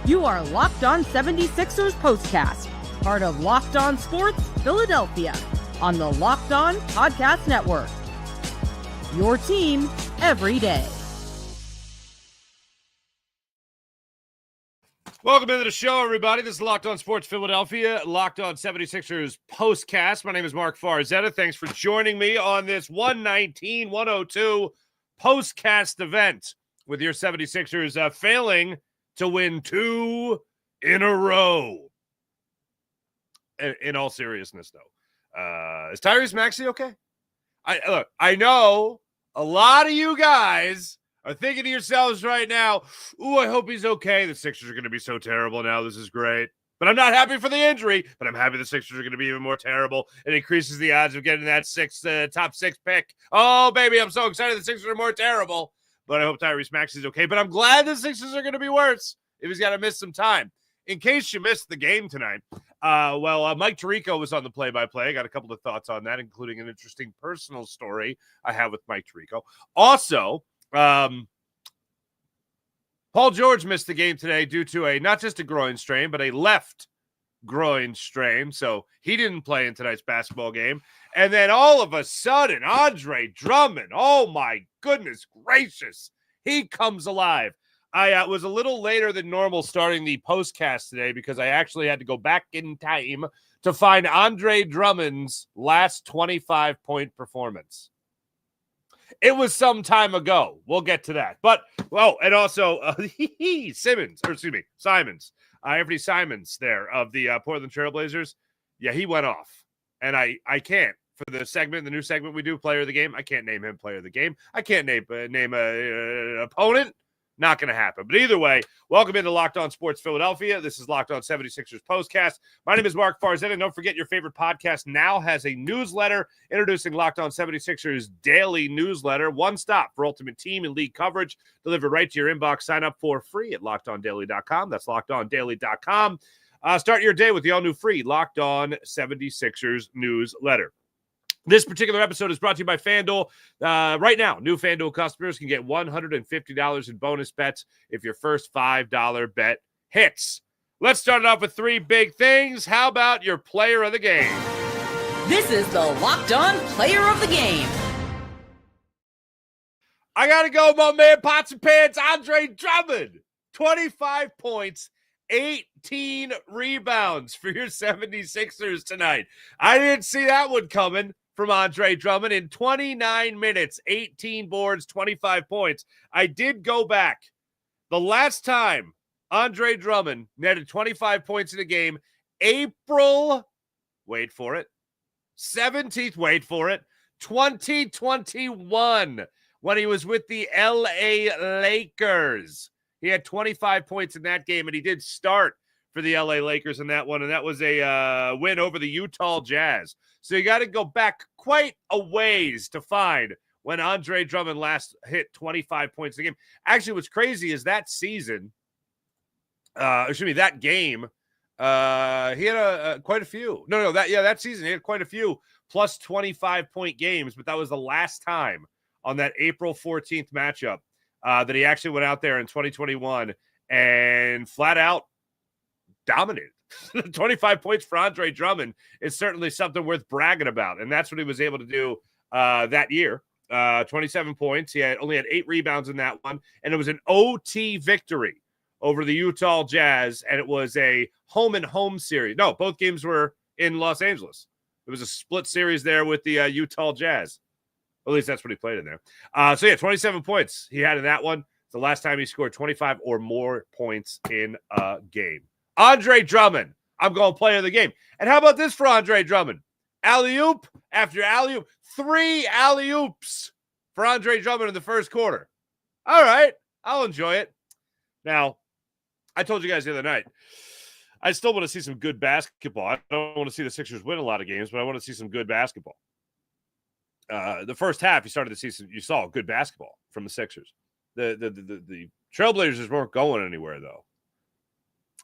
You are Locked On 76ers Postcast, part of Locked On Sports Philadelphia, on the Locked On Podcast Network. Your team every day. Welcome into the show, everybody. This is Locked On Sports Philadelphia, Locked On 76ers Postcast. My name is Mark Farzetta. Thanks for joining me on this 119-102 Postcast event with your 76ers failing to win 2 in a row. In all seriousness, though, is Tyrese Maxey okay? I know a lot of you guys are thinking to yourselves right now, ooh, I hope he's okay. The Sixers are going to be so terrible now. This is great. But I'm not happy for the injury, but I'm happy the Sixers are going to be even more terrible. It increases the odds of getting that top 6 pick. Oh, baby, I'm so excited the Sixers are more terrible. But I hope Tyrese Maxey's okay. But I'm glad the Sixers are going to be worse if he's got to miss some time. In case you missed the game tonight, Mike Tirico was on the play-by-play. I got a couple of thoughts on that, including an interesting personal story I have with Mike Tirico. Also, Paul George missed the game today due to not just a groin strain, but a left groin strain. So he didn't play in tonight's basketball game. And then all of a sudden, Andre Drummond, oh my goodness gracious, he comes alive. I was a little later than normal starting the postcast today because I actually had to go back in time to find Andre Drummond's last 25-point performance. It was some time ago. We'll get to that. But, and also Simons. Anthony Simons there of the Portland Trailblazers. Yeah, he went off. And I can't, for the new segment we do, Player of the Game, I can't name him Player of the Game. I can't name an opponent. Not going to happen. But either way, welcome into Locked On Sports Philadelphia. This is Locked On 76ers Postcast. My name is Mark Farzetta. Don't forget, your favorite podcast now has a newsletter introducing Locked On 76ers daily newsletter. One stop for ultimate team and league coverage delivered right to your inbox. Sign up for free at LockedOnDaily.com. That's LockedOnDaily.com. Start your day with the all-new free Locked On 76ers newsletter. This particular episode is brought to you by FanDuel. Right now, new FanDuel customers can get $150 in bonus bets if your first $5 bet hits. Let's start it off with 3 big things. How about your player of the game? This is the Locked On Player of the Game. I got to go, my man, Pots and Pans, Andre Drummond. 25 points, 18 rebounds for your 76ers tonight. I didn't see that one coming from Andre Drummond in 29 minutes, 18 boards, 25 points. I did go back. The last time Andre Drummond netted 25 points in a game, April, wait for it, 17th, wait for it, 2021, when he was with the LA Lakers. He had 25 points in that game, and he did start for the LA Lakers in that one, and that was a win over the Utah Jazz. So you got to go back quite a ways to find when Andre Drummond last hit 25 points in the game. Actually, what's crazy is that season, that game, he had quite a few. That season he had quite a few plus 25-point games, but that was the last time on that April 14th matchup that he actually went out there in 2021 and flat out dominated. 25 points for Andre Drummond is certainly something worth bragging about, and that's what he was able to do that year. 27 points. He only had 8 rebounds in that one, and it was an OT victory over the Utah Jazz, and it was a home-and-home series. No, both games were in Los Angeles. It was a split series there with the Utah Jazz. At least that's what he played in there. 27 points he had in that one. It's the last time he scored 25 or more points in a game. Andre Drummond, I'm going player of the game. And how about this for Andre Drummond? Alley-oop after alley-oop. 3 alley-oops for Andre Drummond in the first quarter. All right, I'll enjoy it. Now, I told you guys the other night, I still want to see some good basketball. I don't want to see the Sixers win a lot of games, but I want to see some good basketball. The first half, you saw good basketball from the Sixers. The Trailblazers weren't going anywhere, though.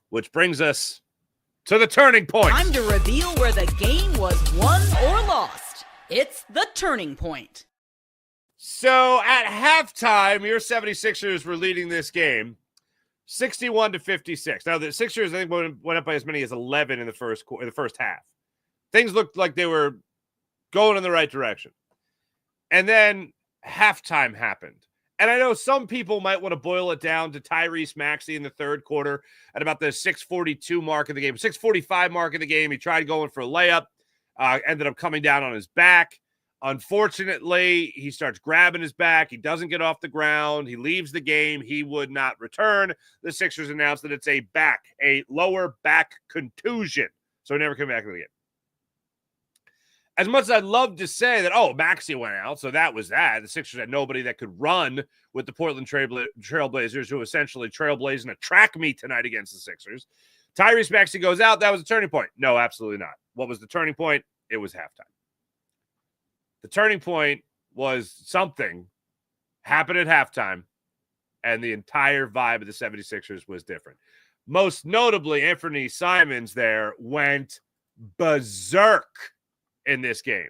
Which brings us to the turning point. Time to reveal where the game was won or lost. It's the turning point. So at halftime, your 76ers were leading this game 61-56. Now the Sixers, I think, went up by as many as 11 in the first half. Things looked like they were going in the right direction. And then halftime happened. And I know some people might want to boil it down to Tyrese Maxey in the third quarter at about the 6:42 mark of the game, 6:45 mark of the game. He tried going for a layup, ended up coming down on his back. Unfortunately, he starts grabbing his back. He doesn't get off the ground. He leaves the game. He would not return. The Sixers announced that it's a lower back contusion. So he never came back to the game. As much as I'd love to say that, Maxey went out, so that was that. The Sixers had nobody that could run with the Portland Trailblazers, who essentially trailblazing a track meet tonight against the Sixers. Tyrese Maxey goes out. That was a turning point. No, absolutely not. What was the turning point? It was halftime. The turning point was something happened at halftime, and the entire vibe of the 76ers was different. Most notably, Anthony Simons there went berserk in this game.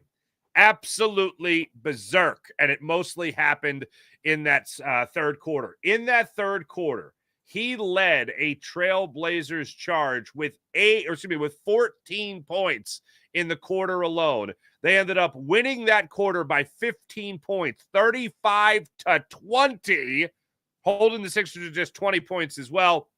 Absolutely berserk. And it mostly happened in that third quarter. In that third quarter, he led a Trailblazers charge with 14 points in the quarter alone. They ended up winning that quarter by 15 points, 35-20, holding the Sixers to just 20 points as well.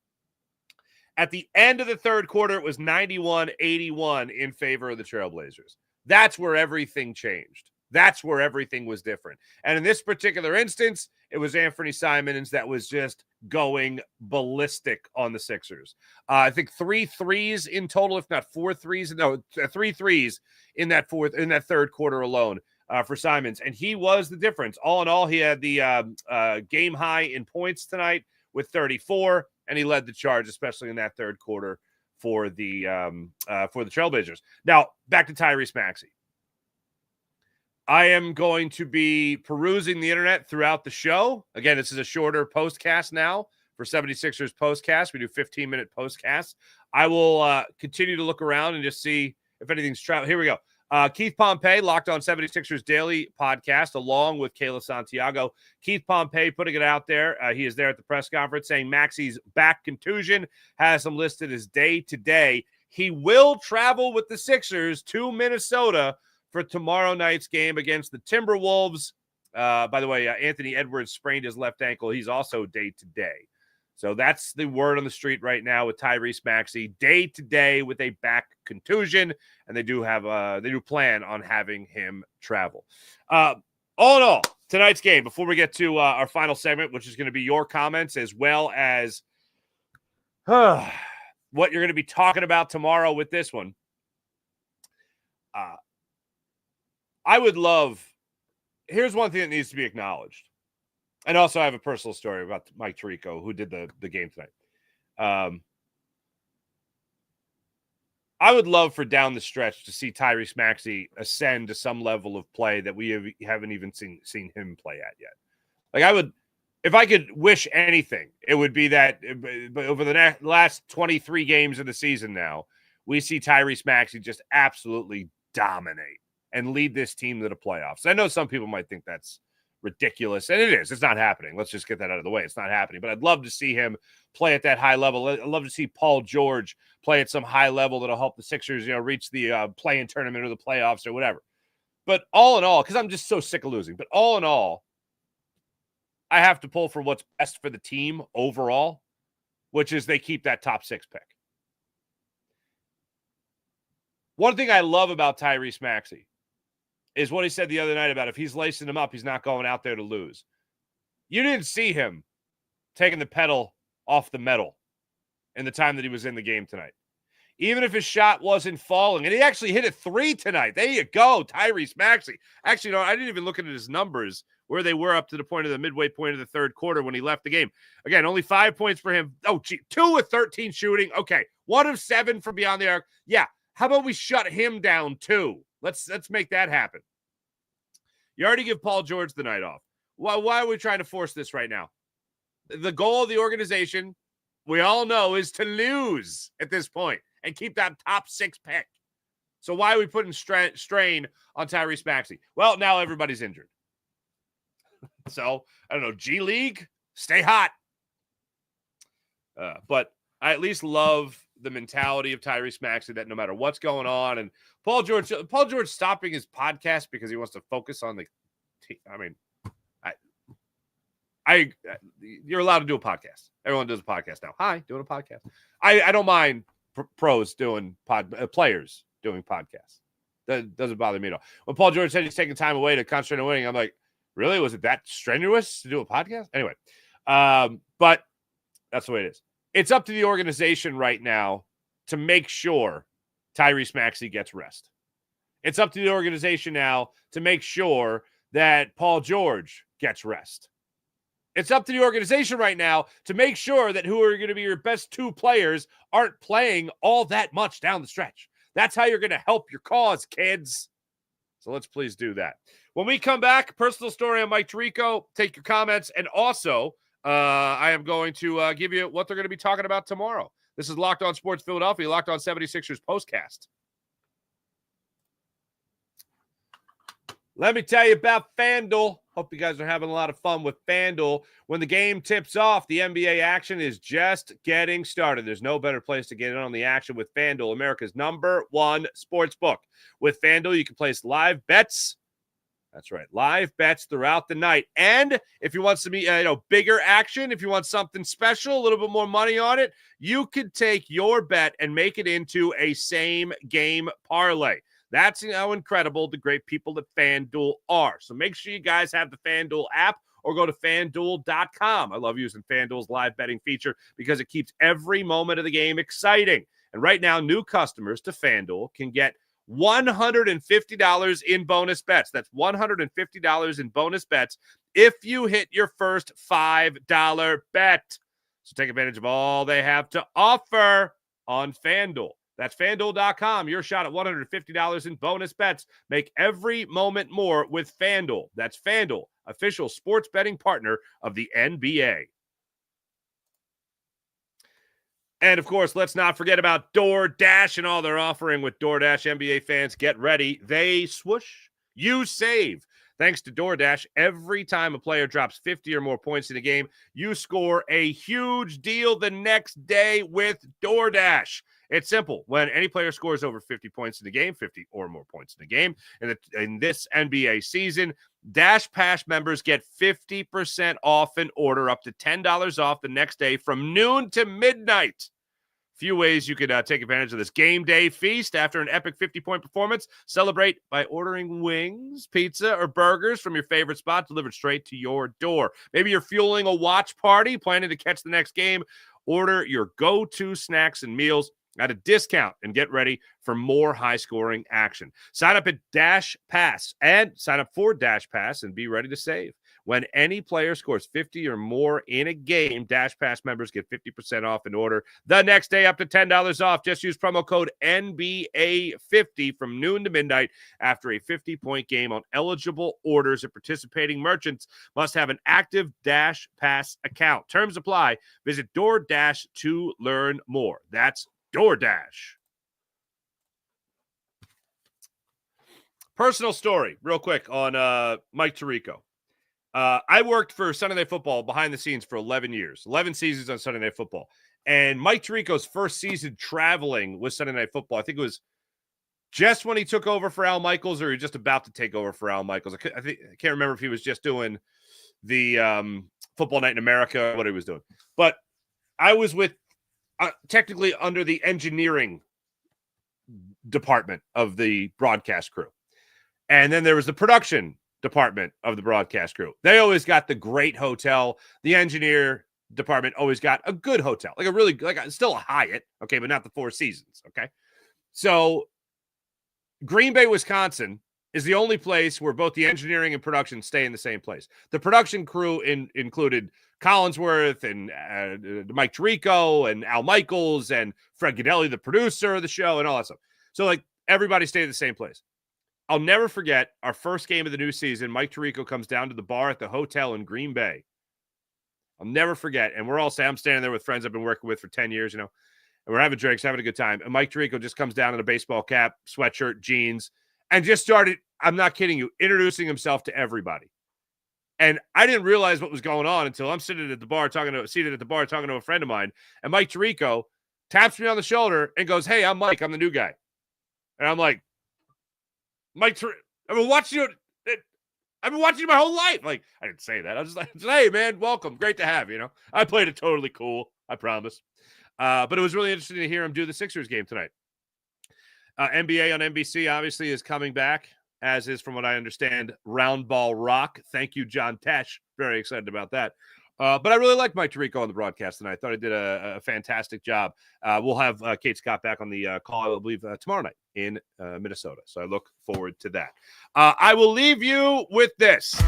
At the end of the third quarter, it was 91-81 in favor of the Trailblazers. That's where everything changed. That's where everything was different. And in this particular instance, it was Anthony Simons that was just going ballistic on the Sixers. I think 3 threes in total, if not 4 threes. No, 3 threes in that third quarter alone for Simons. And he was the difference. All in all, he had the game high in points tonight with 34, and he led the charge, especially in that third quarter for the Trailblazers. Now, back to Tyrese Maxey. I am going to be perusing the internet throughout the show. Again, this is a shorter postcast now for 76ers postcast. We do 15-minute postcasts. I will continue to look around and just see if anything's traveling. Here we go. Keith Pompey, Locked On 76ers Daily podcast, along with Kayla Santiago. Keith Pompey putting it out there. He is there at the press conference saying Maxey's back contusion has him listed as day-to-day. He will travel with the Sixers to Minnesota for tomorrow night's game against the Timberwolves. By the way, Anthony Edwards sprained his left ankle. He's also day-to-day. So that's the word on the street right now with Tyrese Maxey, day-to-day with a back contusion, and they do plan on having him travel. All in all, tonight's game, before we get to our final segment, which is going to be your comments as well as what you're going to be talking about tomorrow with this one. I would love – here's one thing that needs to be acknowledged. And also I have a personal story about Mike Tirico, who did the game tonight. I would love for down the stretch to see Tyrese Maxey ascend to some level of play that we haven't even seen him play at yet. Like if I could wish anything, it would be that over the last 23 games of the season now, we see Tyrese Maxey just absolutely dominate and lead this team to the playoffs. I know some people might think that's ridiculous, and it is. It's not happening. Let's just get that out of the way. It's not happening. But I'd love to see him play at that high level. I'd love to see Paul George play at some high level that'll help the Sixers, reach the play-in tournament or the playoffs or whatever. But all in all, because I'm just so sick of losing, but all in all, I have to pull for what's best for the team overall, which is they keep that top 6 pick. One thing I love about Tyrese Maxey is what he said the other night about if he's lacing him up, he's not going out there to lose. You didn't see him taking the pedal off the metal in the time that he was in the game tonight. Even if his shot wasn't falling, and he actually hit a 3 tonight. There you go, Tyrese Maxey. Actually, I didn't even look at his numbers, where they were up to the point of the midway point of the third quarter when he left the game. Again, only 5 points for him. 2 of 13 shooting. Okay, 1 of 7 from beyond the arc. Yeah, how about we shut him down too? Let's make that happen. You already give Paul George the night off. Why are we trying to force this right now? The goal of the organization, we all know, is to lose at this point and keep that top 6 pick. So why are we putting strain on Tyrese Maxey? Well, now everybody's injured. So, I don't know, G League, stay hot. But I at least love the mentality of Tyrese Maxey that no matter what's going on, and Paul George stopping his podcast because he wants to focus on the team. I mean, you're allowed to do a podcast. Everyone does a podcast now. Hi, doing a podcast. I don't mind pros doing players doing podcasts. That doesn't bother me at all. When Paul George said he's taking time away to concentrate on winning, I'm like, really? Was it that strenuous to do a podcast? Anyway, but that's the way it is. It's up to the organization right now to make sure Tyrese Maxey gets rest. It's up to the organization now to make sure that Paul George gets rest. It's up to the organization right now to make sure that who are going to be your best two players aren't playing all that much down the stretch. That's how you're going to help your cause, kids. So let's please do that. When we come back, personal story on Mike Tirico, take your comments, and also I am going to give you what they're going to be talking about tomorrow. This is Locked On Sports Philadelphia, Locked On 76ers postcast. Let me tell you about FanDuel. Hope you guys are having a lot of fun with FanDuel. When the game tips off, the NBA action is just getting started. There's no better place to get in on the action with FanDuel, America's #1 sports book. With FanDuel, you can place live bets. That's right, live bets throughout the night. And if you want some bigger action, if you want something special, a little bit more money on it, you can take your bet and make it into a same-game parlay. That's how incredible the great people at FanDuel are. So make sure you guys have the FanDuel app or go to FanDuel.com. I love using FanDuel's live betting feature because it keeps every moment of the game exciting. And right now, new customers to FanDuel can get $150 in bonus bets. That's $150 in bonus bets if you hit your first $5 bet. So take advantage of all they have to offer on FanDuel. That's FanDuel.com. Your shot at $150 in bonus bets. Make every moment more with FanDuel. That's FanDuel, official sports betting partner of the NBA. And, of course, let's not forget about DoorDash and all they're offering with DoorDash. NBA fans, get ready. They swoosh, you save. Thanks to DoorDash, every time a player drops 50 or more points in a game, you score a huge deal the next day with DoorDash. It's simple. When any player scores over 50 points in a game, 50 or more points in a game, in this NBA season, Dash Pass members get 50% off an order, up to $10 off the next day from noon to midnight. Few ways you could take advantage of this game day feast after an epic 50-point performance. Celebrate by ordering wings, pizza, or burgers from your favorite spot delivered straight to your door. Maybe you're fueling a watch party, planning to catch the next game. Order your go-to snacks and meals at a discount and get ready for more high-scoring action. Sign up at Dash Pass and sign up for Dash Pass and be ready to save. When any player scores 50 or more in a game, Dash Pass members get 50% off an order the next day, up to $10 off. Just use promo code NBA50 from noon to midnight after a 50-point game on eligible orders. At participating merchants must have an active Dash Pass account. Terms apply. Visit DoorDash to learn more. That's DoorDash. Personal story, real quick, on Mike Tirico. I worked for Sunday Night Football behind the scenes for 11 years, 11 seasons on Sunday Night Football. And Mike Tirico's first season traveling with Sunday Night Football, I think it was just when he took over for Al Michaels, or he was just about to take over for Al Michaels. I can't remember if he was just doing the Football Night in America or what he was doing. But I was with technically under the engineering department of the broadcast crew. And then there was the production department of the broadcast crew. They always got the great hotel. The engineer department always got a good hotel, still a Hyatt, okay, but not the Four Seasons, okay? So Green Bay, Wisconsin is the only place where both the engineering and production stay in the same place. The production crew included Collinsworth and Mike Tirico and Al Michaels and Fred Godelli, the producer of the show, and all that stuff. So, everybody stayed in the same place. I'll never forget our first game of the new season. Mike Tirico comes down to the bar at the hotel in Green Bay. I'll never forget. And I'm standing there with friends I've been working with for 10 years, and we're having drinks, having a good time. And Mike Tirico just comes down in a baseball cap, sweatshirt, jeans, and just started, I'm not kidding you, introducing himself to everybody. And I didn't realize what was going on until I'm seated at the bar talking to a friend of mine. And Mike Tirico taps me on the shoulder and goes, "Hey, I'm Mike. I'm the new guy." And I'm like, "Mike Tirico, I've been watching you my whole life." Like, I didn't say that. I was just like, "Hey, man, welcome. Great to have you." I played it totally cool. I promise. But it was really interesting to hear him do the Sixers game tonight. NBA on NBC obviously is coming back, as is, from what I understand, Round Ball Rock. Thank you, John Tesh. Very excited about that. But I really liked Mike Tirico on the broadcast tonight. I thought he did a fantastic job. We'll have Kate Scott back on the call, I believe, tomorrow night in Minnesota. So I look forward to that. I will leave you with this.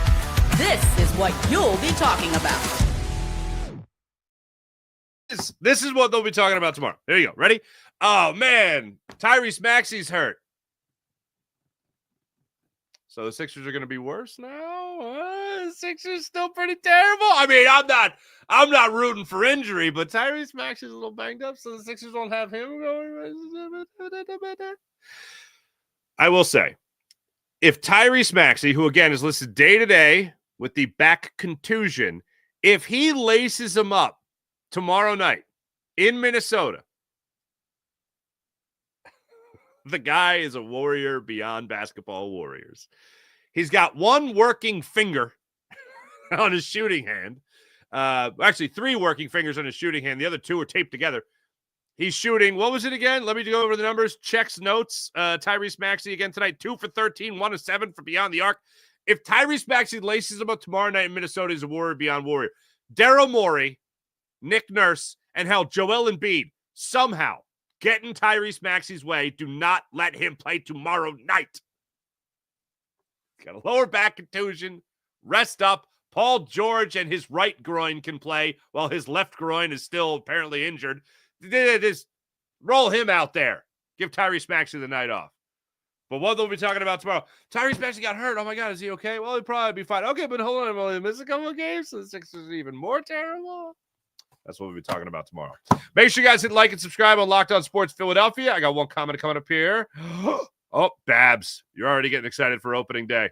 This is what you'll be talking about. This is what they'll be talking about tomorrow. There you go. Ready? Oh, man. Tyrese Maxey's hurt. So the Sixers are going to be worse now? The Sixers still pretty terrible. I mean, I'm not rooting for injury, but Tyrese Maxey's a little banged up, so the Sixers won't have him going. I will say, if Tyrese Maxey, who again is listed day-to-day with the back contusion, if he laces him up tomorrow night in Minnesota, the guy is a warrior beyond basketball warriors. He's got one working finger on his shooting hand. Actually, 3 working fingers on his shooting hand. The other 2 are taped together. He's shooting, what was it again? Let me go over the numbers. Checks notes. Tyrese Maxey again tonight, 2 for 13, 1 of 7 for beyond the arc. If Tyrese Maxey laces him up tomorrow night in Minnesota, he's a warrior beyond warrior. Daryl Morey, Nick Nurse, and hell, Joel Embiid somehow get in Tyrese Maxey's way. Do not let him play tomorrow night. Got a lower back contusion. Rest up. Paul George and his right groin can play while his left groin is still apparently injured. Just roll him out there. Give Tyrese Maxey the night off. But what they'll be talking about tomorrow, Tyrese Maxey got hurt. Oh, my God, is he okay? Well, he'll probably be fine. Okay, but hold on. Will he miss a couple of games? So the Sixers are even more terrible. That's what we'll be talking about tomorrow. Make sure you guys hit like and subscribe on Locked On Sports Philadelphia. I got one comment coming up here. Oh, Babs, you're already getting excited for opening day.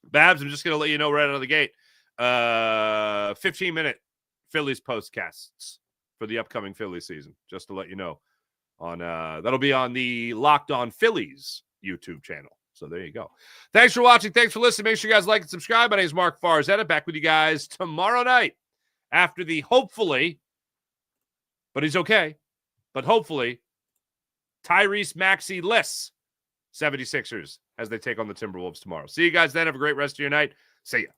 Babs, I'm just going to let you know right out of the gate. 15-minute Phillies postcasts for the upcoming Phillies season, just to let you know. That'll be on the Locked On Phillies YouTube channel. So there you go. Thanks for watching. Thanks for listening. Make sure you guys like and subscribe. My name is Mark Farzetta. Back with you guys tomorrow night after the hopefully, but he's okay, but hopefully Tyrese Maxey-less 76ers as they take on the Timberwolves tomorrow. See you guys then. Have a great rest of your night. See ya.